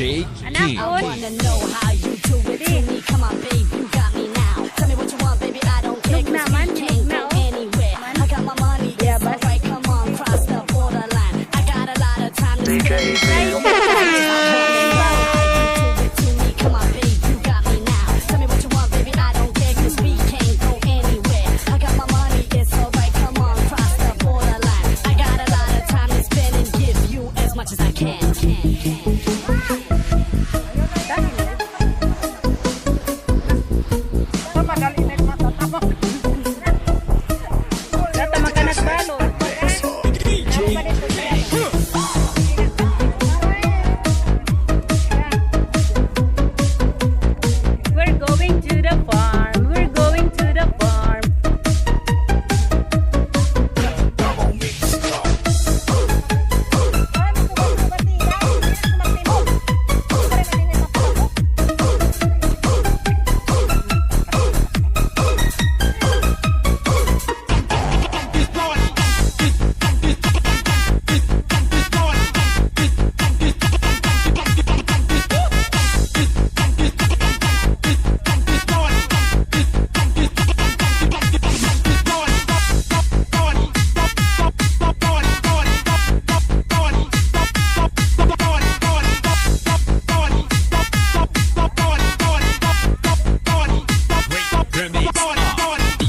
DJ Anak King. ko. Wanna know how you do it to me? Come on, babe, you got me now. Tell me what you want, baby, I don't care. 'Cause naman, we can't na, go oh. anywhere. I got my money, yeah, Yabas. but right, come on, cross the borderline. I got a lot of time to spend. Ay, Come on, babe, you got me now. Tell me what you want, baby, I don't care. 'Cause we can't go anywhere. I got my money, it's alright, come on, cross the borderline. I got a lot of time to spend and give you as much as I can. Tama ka na sa balon. We're going to the farm. We're going to the farm.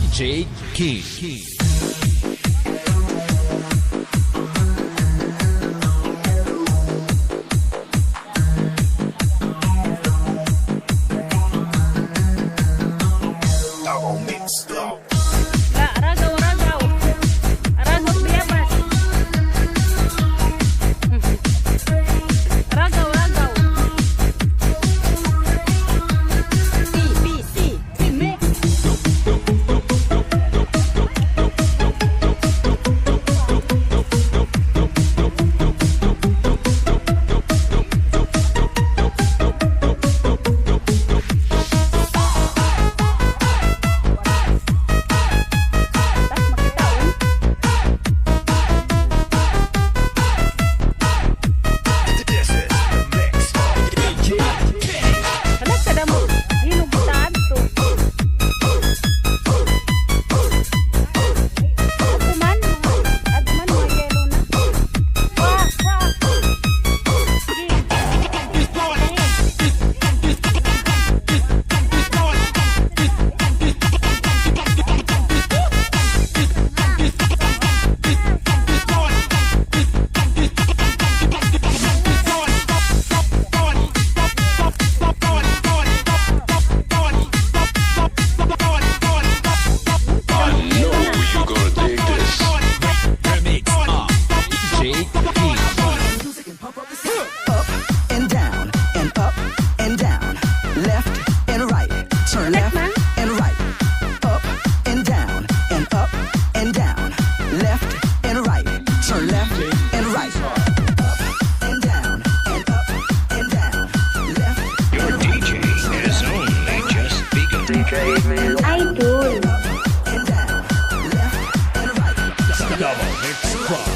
DJ King. Ragaw, ragaw. Ragaw, biyabas. Ragaw, ragaw. BBC, remix. Anak, kada mo. Hinugutan to. Aduman, mga yelo na. Wah, wah. Sige. Remix of DJ King. Up and down and up and down, left and right, turn left and right, up and down and up and down, left and right, turn left and right, up and down and up and down, left Your DJ has only just begun. Idol. and down, left and right. Double Mix Club.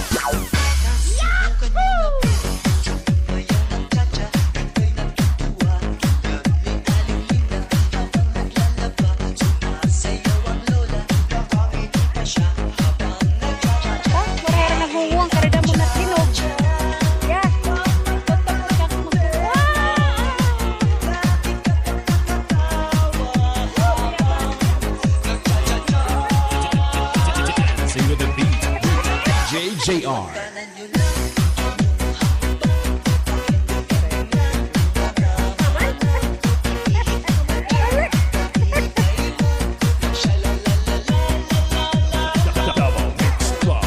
Marera naghuhuwang karida mo na sinog. Yeah. Dancing with the beat. JJR. Double Mix Club.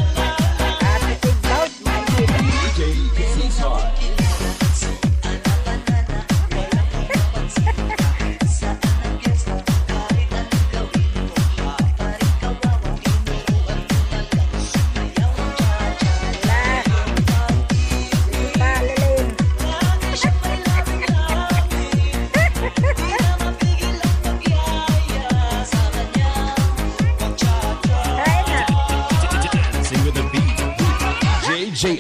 Attitude bout, my DJ King. JR.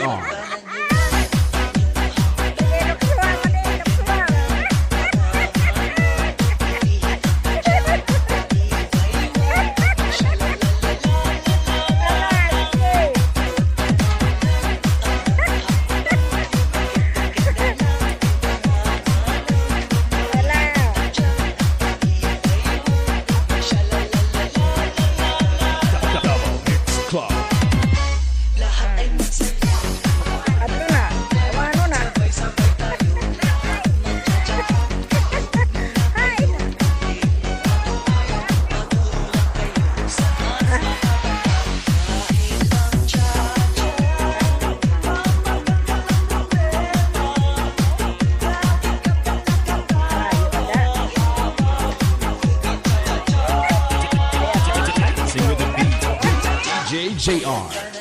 Double Mix Club. Dancing with the beat. DJ JR.